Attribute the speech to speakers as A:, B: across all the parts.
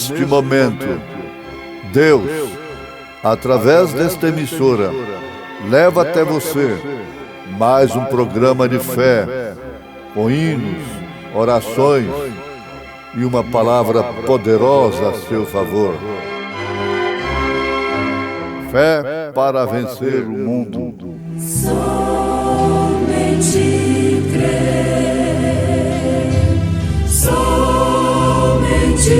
A: neste momento, Deus, através desta emissora, leva até você mais um programa de fé, com hinos, orações e uma palavra poderosa a seu favor. Fé para vencer o mundo.
B: Somente crer, somente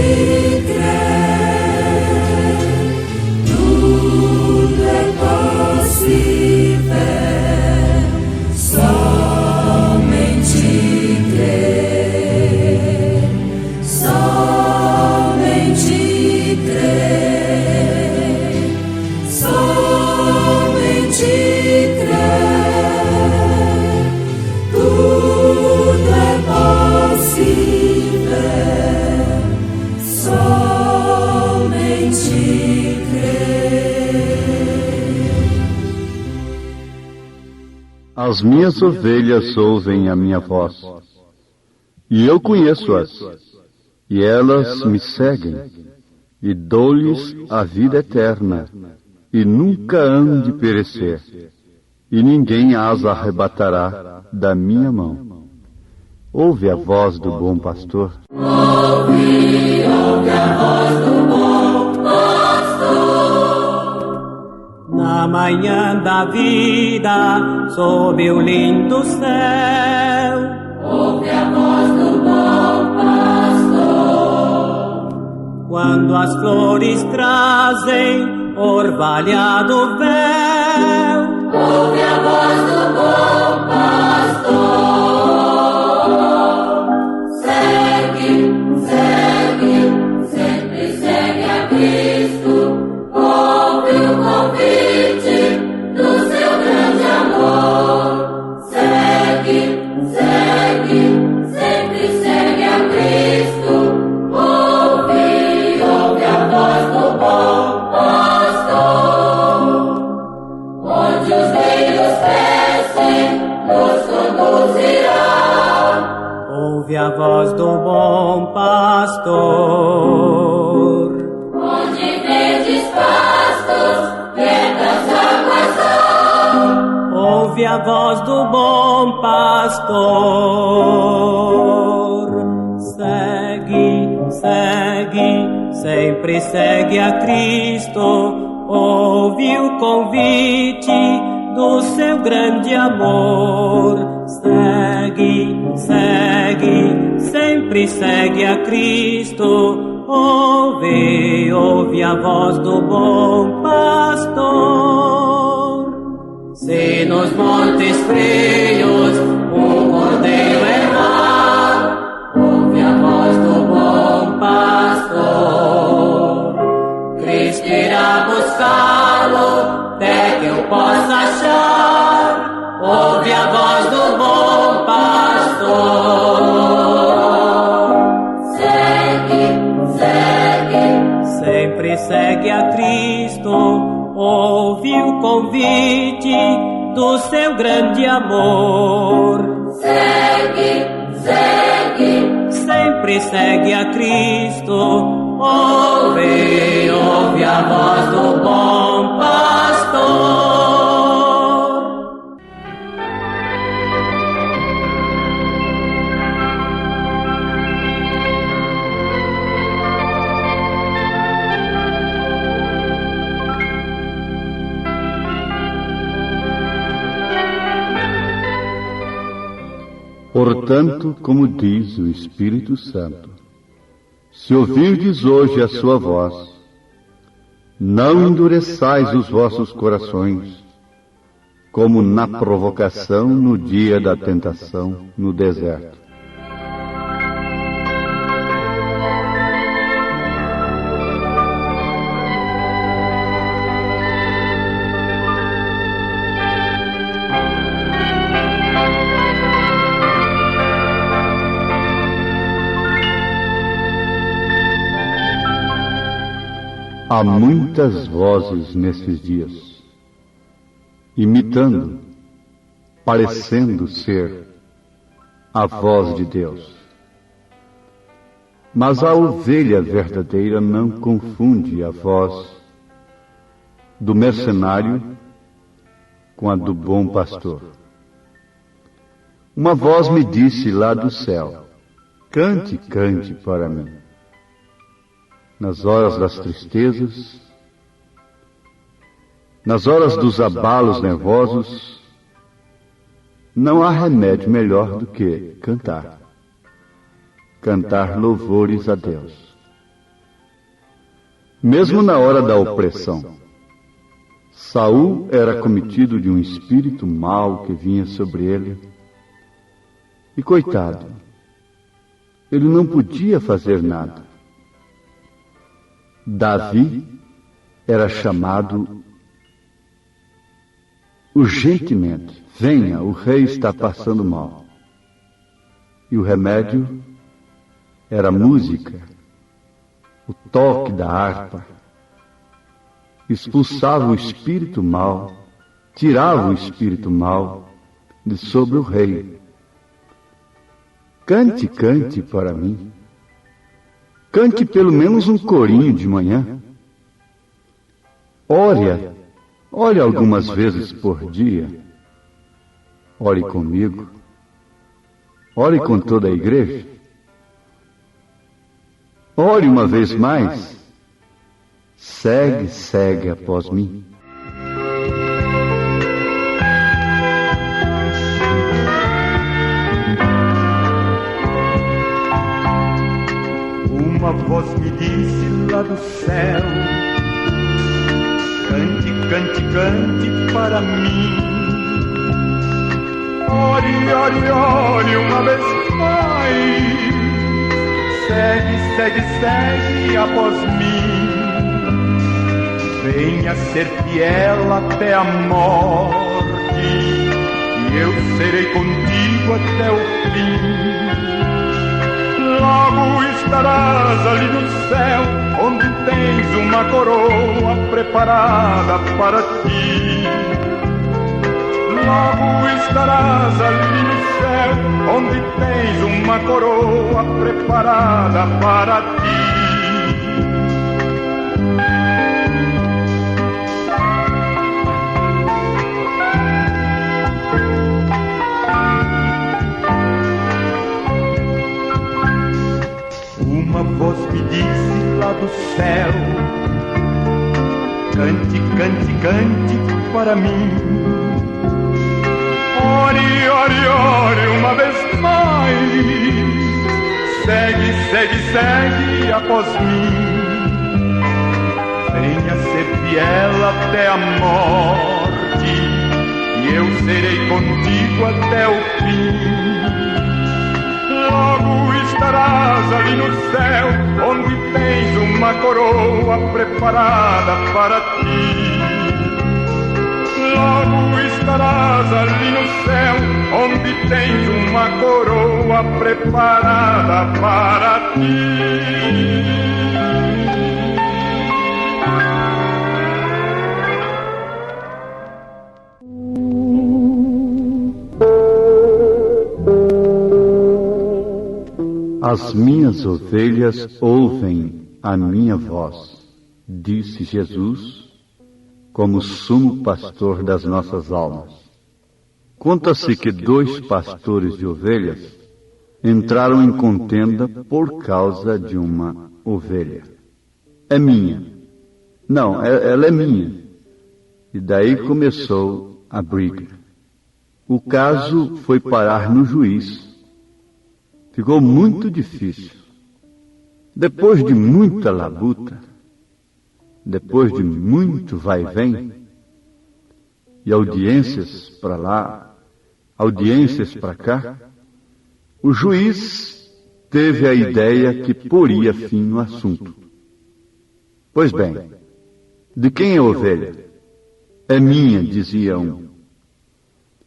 B: crer, tudo é possível. Somente crer, somente crer, somente crer, tudo é possível. Somente crer.
C: As minhas ovelhas ouvem a minha voz, e eu conheço-as, e elas me seguem, e dou-lhes a vida eterna, e nunca hão de perecer, e ninguém as arrebatará da minha mão. Ouve a voz do bom pastor.
B: Ouve a voz do bom pastor.
D: Na manhã da vida, sob o lindo céu,
B: Ouve a voz do bom pastor.
D: quando as flores trazem orvalhado véu,
B: Ouve a voz do bom pastor. Segue, segue, sempre segue a Cristo. Ouve o convite do seu grande amor. Segue, segue, sempre segue a Cristo. Ouve a voz do bom pastor. Onde os rios crescem, nos conduzirá.
D: ouve a voz do bom pastor.
B: Onde verdes pastos, quietas águas há.
D: Ouve a voz do bom pastor. Segue, segue, sempre segue a Cristo. Ouve o convite do seu grande amor. Segue, segue, sempre segue a Cristo. Ouve a voz do bom pastor. Se nos montes frios um cordeiro errar, ouve a voz do bom pastor. Cristo irá buscá-lo até que eu possa achar. Ouve a voz do bom pastor.
B: Segue, segue,
D: Sempre segue a Cristo. Ouve o convite do seu grande amor.
B: segue, segue,
D: Sempre segue a Cristo. Ouve a voz do bom pastor.
C: Portanto, como diz o Espírito Santo, se ouvirdes hoje a sua voz, não endureçais os vossos corações, como na provocação no dia da tentação no deserto. Há muitas vozes nesses dias, imitando, parecendo ser a voz de Deus. Mas a ovelha verdadeira não confunde a voz do mercenário com a do bom pastor. Uma voz me disse lá do céu: cante, cante para mim. Nas horas das tristezas, nas horas dos abalos nervosos, não há remédio melhor do que cantar. Cantar louvores a Deus. Mesmo na hora da opressão, Saul era cometido de um espírito mau que vinha sobre ele. E coitado, ele não podia fazer nada. Davi era chamado urgentemente: venha, o rei está passando mal. E o remédio era música, o toque da harpa. Expulsava o espírito mau, tirava o espírito mau de sobre o rei. Cante, cante para mim. Cante pelo menos um corinho de manhã. Ore algumas vezes por dia. Ore comigo. Ore com toda a igreja. Ore uma vez mais. Segue, segue após mim.
E: Uma voz me disse lá do céu: cante, cante, cante para mim. Ore, ore, ore uma vez mais. Segue, segue, segue após mim. Venha ser fiel até a morte, e eu serei contigo até o fim. Logo estarás ali no céu, onde tens uma coroa preparada para ti. Logo estarás ali no céu, onde tens uma coroa preparada para ti. Uma voz me disse lá do céu: cante, cante, cante para mim. Ore, ore, ore uma vez mais. Segue, segue, segue após mim. Venha ser fiel até a morte, e eu serei contigo até o fim. Logo estarás ali no céu, onde tens uma coroa preparada para ti. Logo estarás ali no céu, onde tens uma coroa preparada para ti.
C: As minhas ovelhas ouvem a minha voz, disse Jesus, como sumo pastor das nossas almas. Conta-se que 2 pastores de ovelhas entraram em contenda por causa de uma ovelha. É minha. Não, ela é minha. E daí começou a briga. O caso foi parar no juiz. Ficou muito difícil. Depois de muita labuta, depois de muito vai e vem, e audiências para lá, audiências para cá, o juiz teve a ideia que poria fim no assunto. Pois bem, de quem é a ovelha? É minha, dizia um.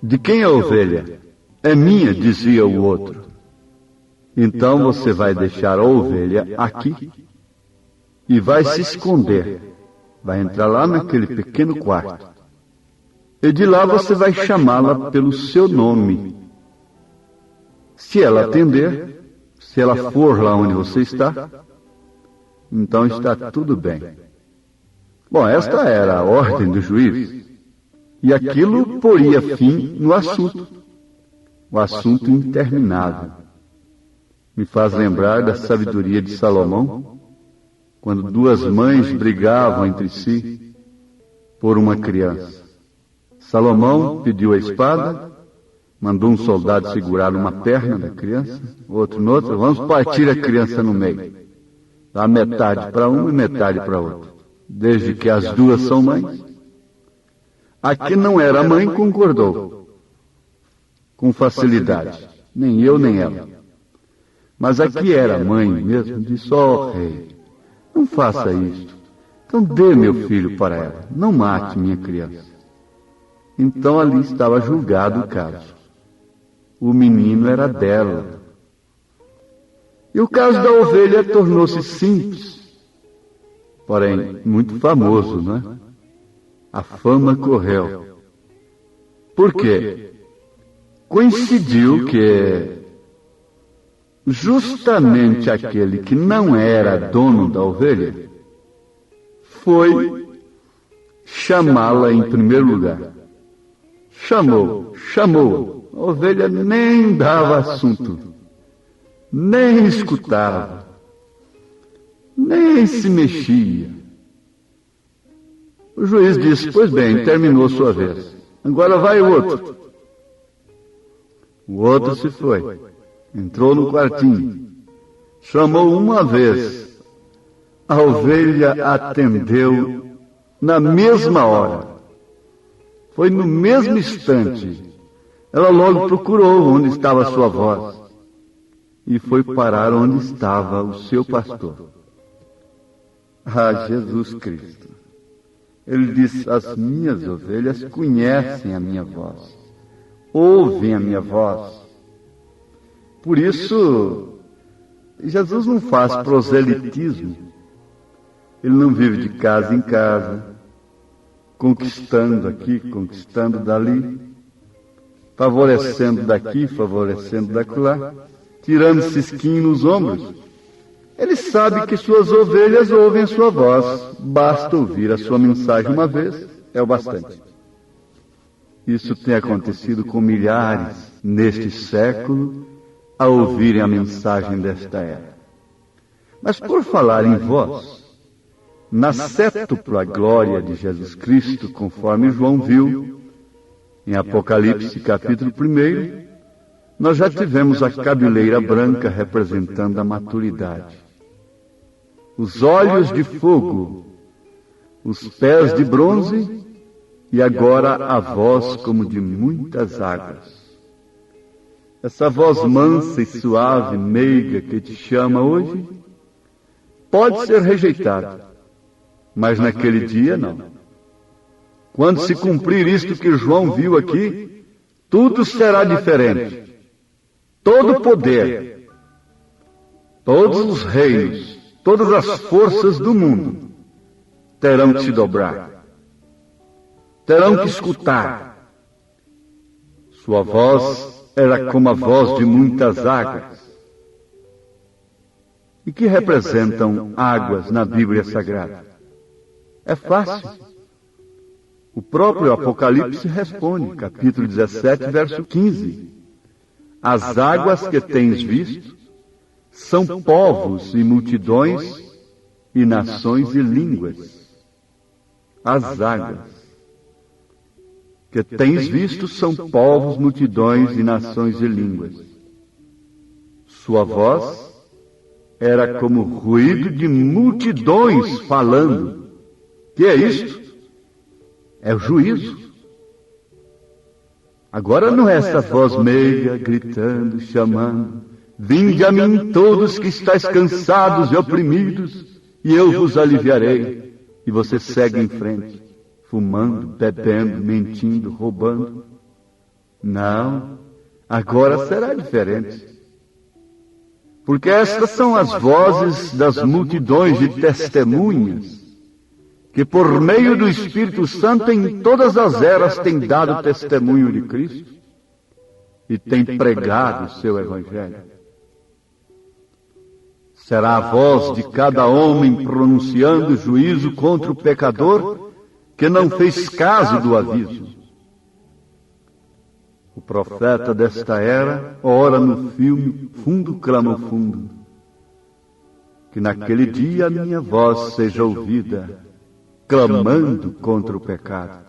C: De quem é a ovelha? É minha, dizia o outro. Então você vai deixar a ovelha aqui e vai se esconder. Vai entrar lá naquele pequeno quarto. E de lá você vai chamá-la pelo seu nome. Se ela atender, Se ela for lá onde você está, então está tudo bem. Bom, esta era a ordem do juiz. E aquilo poria fim no assunto. O assunto interminável. Me faz lembrar da sabedoria de Salomão, quando duas mães brigavam entre si por uma criança. Salomão pediu a espada, mandou um soldado segurar uma perna da criança, outro noutra, vamos partir a criança no meio. Dá metade para um e metade para outro. Desde que as duas são mães. A que não era mãe concordou. Com facilidade. Nem eu, nem ela. Mas a que era mãe mesmo disse, ó rei, não faça isto. Então dê meu filho para ela. Não mate minha criança. Então ali estava julgado o caso. O menino era dela. E o caso da ovelha tornou-se simples, porém muito famoso, não é? A fama correu. Por quê? Coincidiu que justamente aquele que não era dono da ovelha foi chamá-la em primeiro lugar. Chamou. A ovelha nem dava assunto, nem escutava, nem se mexia. O juiz disse, pois bem, terminou sua vez. Agora vai o outro. O outro se foi. Entrou no quartinho. Chamou uma vez. A ovelha atendeu na mesma hora. Foi no mesmo instante. Ela logo procurou onde estava a sua voz. E foi parar onde estava o seu pastor. Ah, Jesus Cristo. Ele disse, as minhas ovelhas conhecem a minha voz. Ouvem a minha voz. Por isso, Jesus não faz proselitismo. Ele não vive de casa em casa, conquistando aqui, conquistando dali, favorecendo daqui, favorecendo daquela, tirando cisquinho nos ombros. Ele sabe que suas ovelhas ouvem sua voz. Basta ouvir a sua mensagem uma vez, é o bastante. Isso tem acontecido com milhares neste século a ouvirem a mensagem desta era. Mas por falar em voz, na sétupla glória de Jesus Cristo, conforme João viu, em Apocalipse capítulo 1, nós já tivemos a cabeleira branca representando a maturidade, os olhos de fogo, os pés de bronze e agora a voz como de muitas águas. Essa voz mansa e suave, meiga que te chama hoje, pode ser rejeitada, mas naquele dia não. Quando se cumprir isto que João viu aqui, tudo será diferente. Todo poder, todos os reinos, todas as forças do mundo terão que se dobrar, terão que escutar. Sua voz era como a voz de muitas águas. E que representam águas na Bíblia Sagrada? É fácil. O próprio Apocalipse responde, capítulo 17, verso 15. As águas que tens visto são povos e multidões e nações e línguas. As águas que tens visto são povos, multidões e nações e línguas. Sua voz era como ruído de multidões falando. Que é isto? É o juízo. Agora não é essa voz meiga, gritando, chamando. Vinde a mim todos que estáis cansados e oprimidos, e eu vos aliviarei. E você segue em frente, fumando, bebendo, mentindo, roubando. Não, agora será diferente. Porque estas são as vozes das multidões de testemunhas, que por meio do Espírito Santo em todas as eras têm dado testemunho de Cristo e têm pregado o seu Evangelho. Será a voz de cada homem pronunciando juízo contra o pecador que não fez caso do aviso. O profeta desta era ora no filme fundo clama ao fundo. Que naquele dia a minha voz seja ouvida, clamando contra o pecado.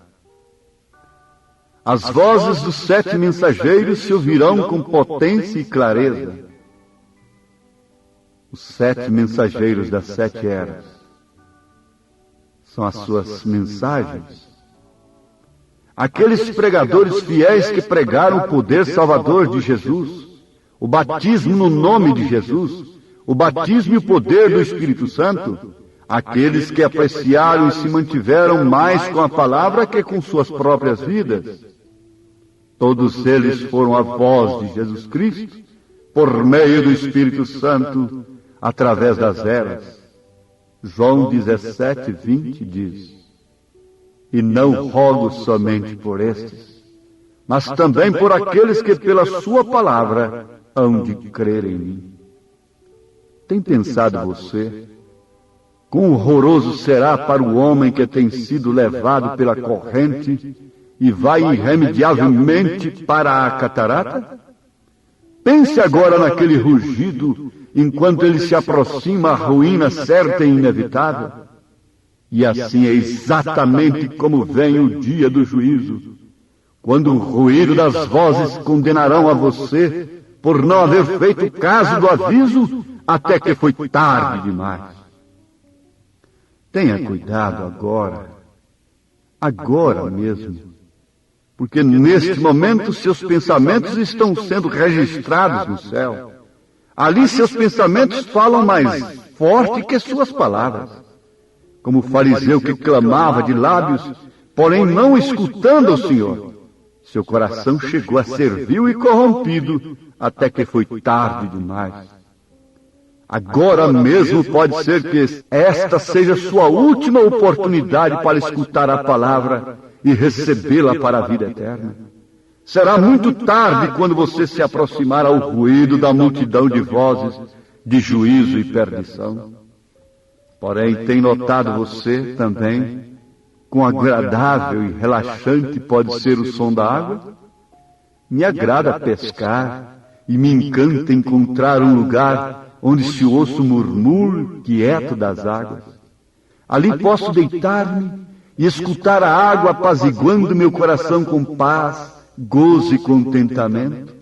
C: As vozes dos 7 mensageiros se ouvirão com potência e clareza. Os 7 mensageiros das 7 eras são as suas mensagens. Aqueles pregadores fiéis que pregaram o poder salvador de Jesus, o batismo no nome de Jesus, o batismo e o poder do Espírito Santo, aqueles que apreciaram e se mantiveram mais com a palavra que com suas próprias vidas. Todos eles foram a voz de Jesus Cristo, por meio do Espírito Santo, através das eras. João 17:20 diz: E não rogo somente por estes, mas também por aqueles que pela sua palavra hão de crer em mim. Tem pensado você, quão horroroso será para o homem que tem sido levado pela corrente e vai irremediavelmente para a catarata? Pense agora naquele rugido, enquanto ele se aproxima à ruína certa e inevitável. E assim é exatamente como vem o dia do juízo, quando o ruído das vozes condenarão a você por não haver feito caso do aviso até que foi tarde demais. Tenha cuidado agora mesmo, porque neste momento seus pensamentos estão sendo registrados no céu. Ali seus pensamentos falam mais forte que suas palavras. Como o fariseu que clamava de lábios, porém não escutando o Senhor. Seu coração chegou a ser vil e corrompido, até que foi tarde demais. Agora mesmo pode ser que esta seja sua última oportunidade para escutar a palavra e recebê-la para a vida eterna. Será muito tarde quando você se aproximar ao ruído da multidão de vozes de juízo e perdição. Porém, tem notado você também quão agradável e relaxante pode ser o som da água? Me agrada pescar e me encanta encontrar um lugar onde se ouça o murmúrio quieto das águas. Ali posso deitar-me e escutar a água apaziguando meu coração com paz, gozo e contentamento.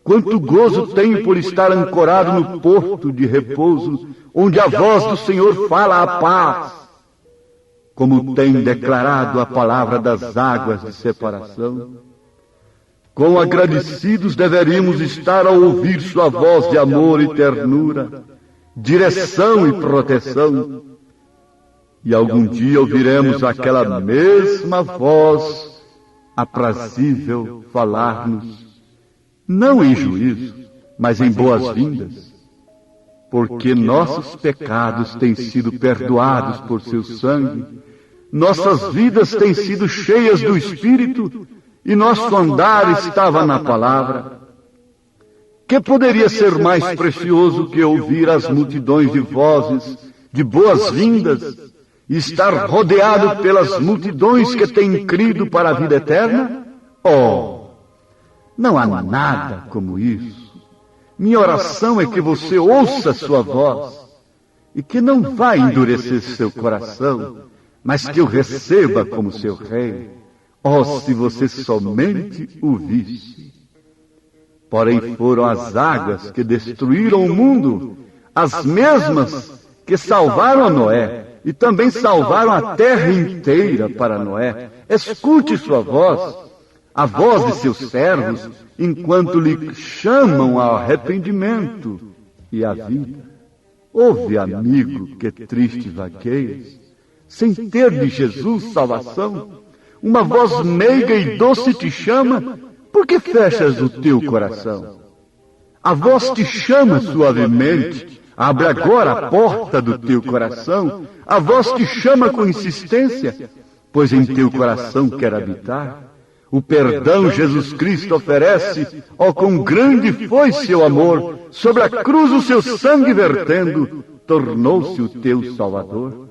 C: Quanto gozo tenho por estar ancorado no porto de repouso, onde a voz do Senhor fala a paz, como tem declarado a palavra das águas de separação. Quão agradecidos deveríamos estar ao ouvir sua voz de amor e ternura, direção e proteção. E algum dia ouviremos aquela mesma voz aprazível falar-nos, não em juízo, mas em boas-vindas, porque nossos pecados têm sido perdoados por seu sangue, nossas vidas têm sido cheias do Espírito e nosso andar estava na palavra. Que poderia ser mais precioso que ouvir as multidões de vozes de boas-vindas e estar rodeado pelas multidões que têm crido para a vida eterna? Oh, não há nada como isso. Minha oração é que você ouça sua voz e que não vá endurecer seu coração, mas que o receba como seu rei. Oh, se você somente o visse! Porém foram as águas que destruíram o mundo, as mesmas que salvaram a Noé, e também salvaram a terra inteira para Noé. Escute sua voz, a voz de seus servos, enquanto lhe chamam ao arrependimento e à vida. Ouve, amigo, que triste vagueias, sem ter de Jesus salvação. Uma voz meiga e doce te chama, por que fechas o teu coração? A voz te chama suavemente, abre agora a porta do teu coração. A voz te chama com insistência, pois em teu coração quer habitar. O perdão Jesus Cristo oferece, ó quão grande foi seu amor, sobre a cruz o seu sangue vertendo, tornou-se o teu Salvador.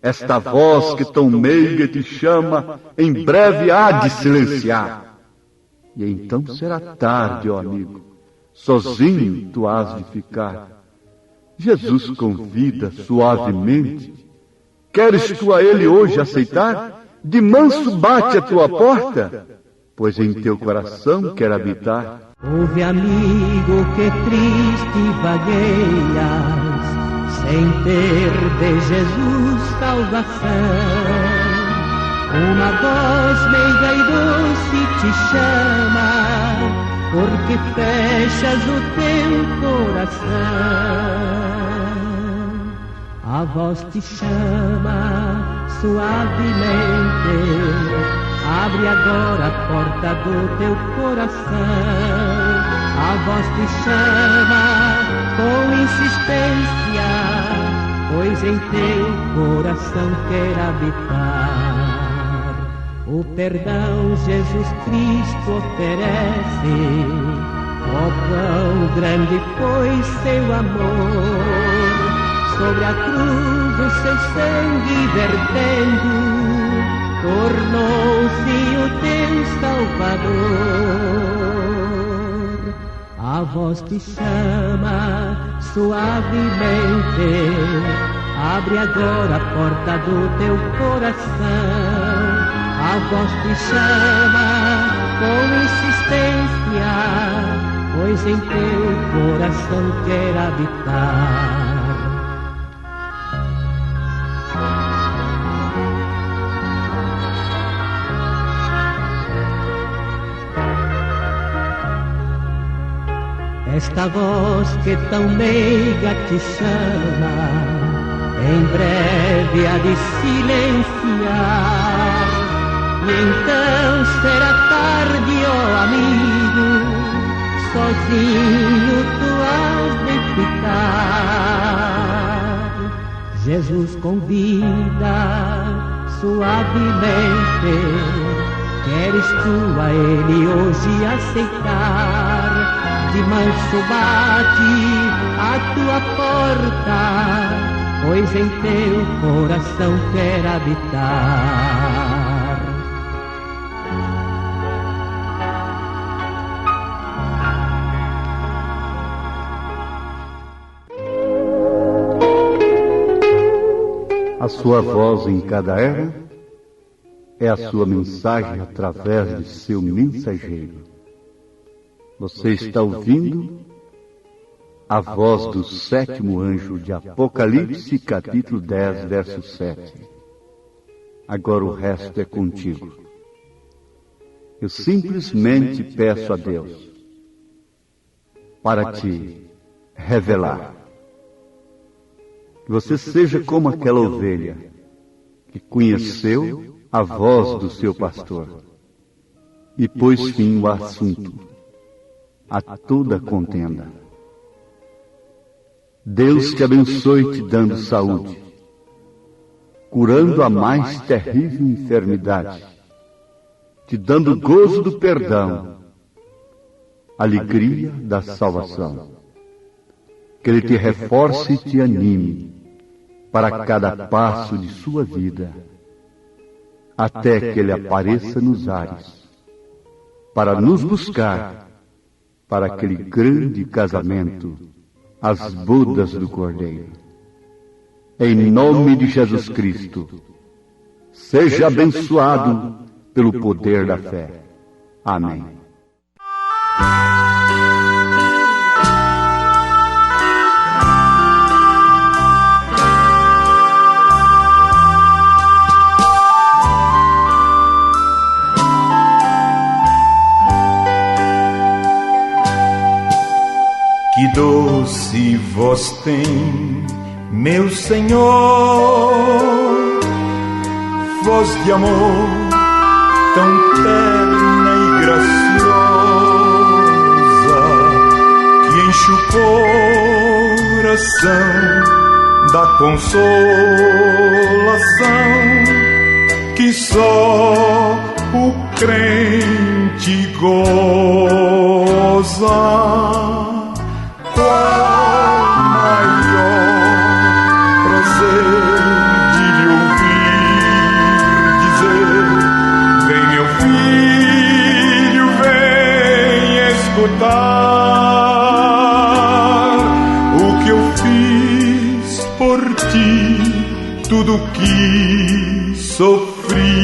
C: Esta voz que tão meiga te chama, em breve há de silenciar. E então será tarde, ó amigo, sozinho tu has de ficar. Jesus convida suavemente. Queres tu a ele hoje aceitar? De manso bate a tua porta, pois em teu coração quer habitar.
D: Ouve, amigo, que triste vagueias, sem ter de Jesus salvação. Uma voz meiga e doce te chama, porque fechas o teu coração. A voz te chama suavemente, abre agora a porta do teu coração. A voz te chama com insistência, pois em teu coração quer habitar. O perdão Jesus Cristo oferece, ó quão grande foi seu amor. Sobre a cruz o seu sangue vertendo, tornou-se o teu Salvador. A voz te chama suavemente, abre agora a porta do teu coração. A voz te chama com insistência, pois em teu coração quer habitar. Esta voz que tão meiga te chama, em breve há de silenciar. E então será tarde, ó amigo, sozinho tu has de ficar. Jesus convida suavemente, queres tu a ele hoje aceitar? De manso bate a tua porta, pois em teu coração quer habitar.
C: A sua voz em cada era é a sua mensagem através de seu mensageiro. Você está ouvindo a voz do sétimo anjo de Apocalipse, capítulo 10, verso 7. Agora o resto é contigo. Eu simplesmente peço a Deus para te revelar. Que você seja como aquela ovelha que conheceu a voz do seu pastor e pôs fim ao assunto, a toda contenda. Deus te abençoe te dando saúde, curando a mais terrível enfermidade, te dando gozo do perdão, alegria da salvação. Que Ele te reforce e te anime para cada passo de sua vida, até que Ele apareça nos ares, para nos buscar para aquele grande casamento, as bodas do Cordeiro. Em nome de Jesus Cristo, seja abençoado pelo poder da fé. Amém.
E: Que doce voz tem, meu Senhor, voz de amor tão terna e graciosa, que enche o coração da consolação que só o crente goza. Qual maior prazer de lhe ouvir dizer: vem meu filho, vem escutar o que eu fiz por ti, tudo que sofri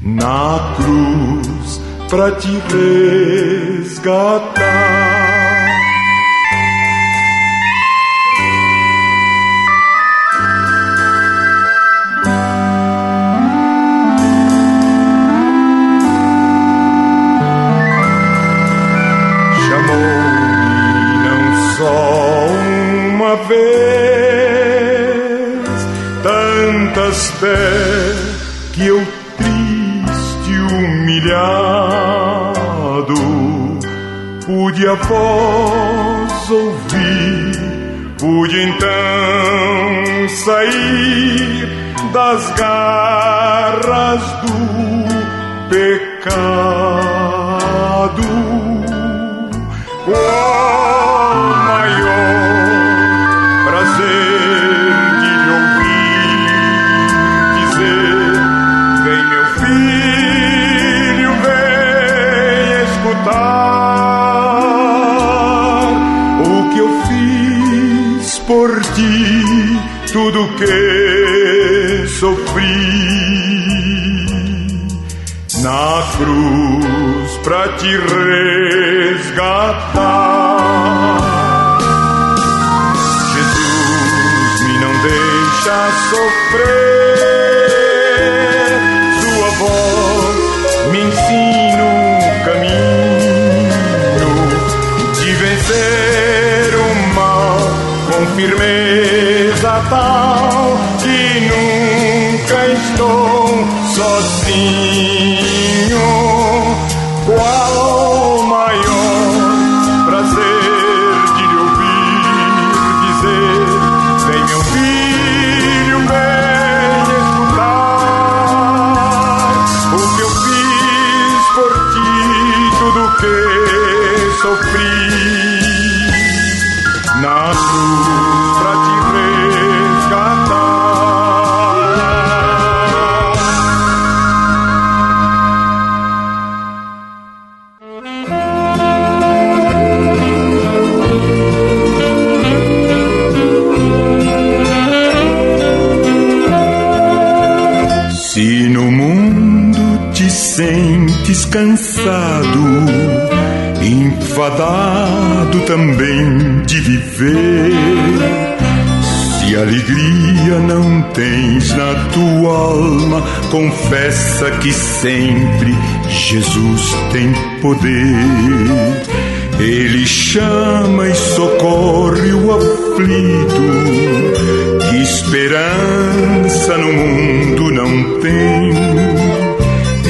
E: na cruz pra te resgatar. Chamou-me não só uma vez, tantas vezes que eu humilhado, pude a voz ouvir, pude então sair das garras do pecado. Qual maior prazer de lhe ouvir dizer: vem meu filho, o que eu fiz por ti, tudo que sofri na cruz pra te resgatar. Jesus me não deixa sofrer, sua voz me ensina o caminho de vencer o mal com firmeza tal que nunca estou sozinho. Qual maior prazer de lhe ouvir dizer: vem meu filho, vem escutar o que eu fiz por ti, tudo que sofri na cruz pra te resgatar. Se no mundo te sentes cansado, enfadado também de viver, se alegria não tens na tua alma, confessa que sempre Jesus tem poder. Ele chama e socorre o aflito, que esperança no mundo não tem.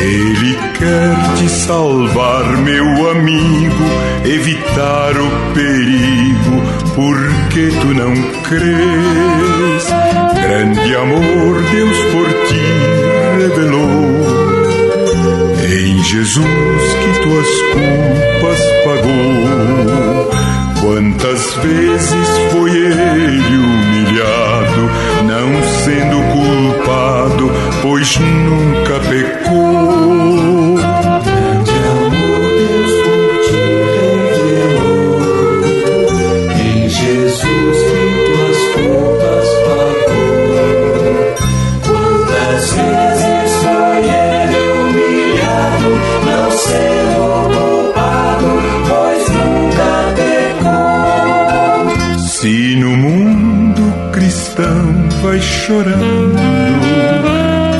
E: Ele quer te salvar, meu amigo, evitar o perigo, porque tu não crês. Grande amor Deus por ti revelou, em Jesus que tuas culpas pagou. Quantas vezes foi ele humilhado, não sendo culpado, pois nunca pecou. Grande amor Deus por ti revelou, em Jesus que tuas culpas pagou. Quantas vezes foi ele humilhado, não sendo culpado, pois nunca pecou. Se no mundo cristão vai chorando,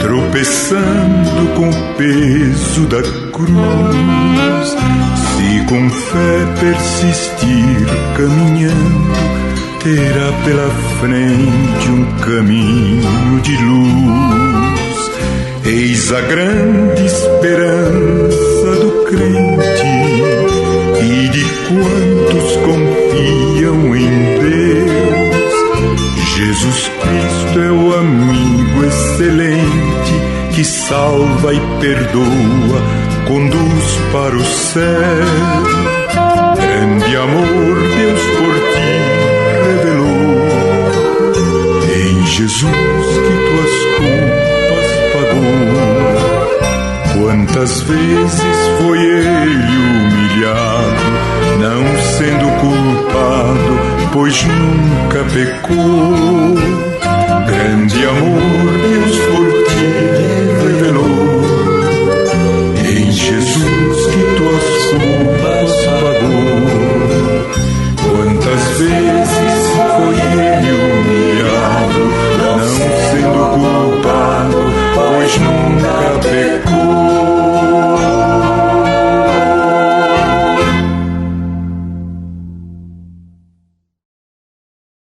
E: tropeçando com o peso da cruz, se com fé persistir caminhando, terá pela frente um caminho de luz. Eis a grande esperança do crente e de quantos confiam em Deus. Jesus Cristo é o amigo excelente que que salva e perdoa, conduz para o céu. Grande amor Deus por ti revelou, em Jesus que tuas culpas pagou. Quantas vezes foi ele humilhado, não sendo culpado, pois nunca pecou. Grande amor Deus por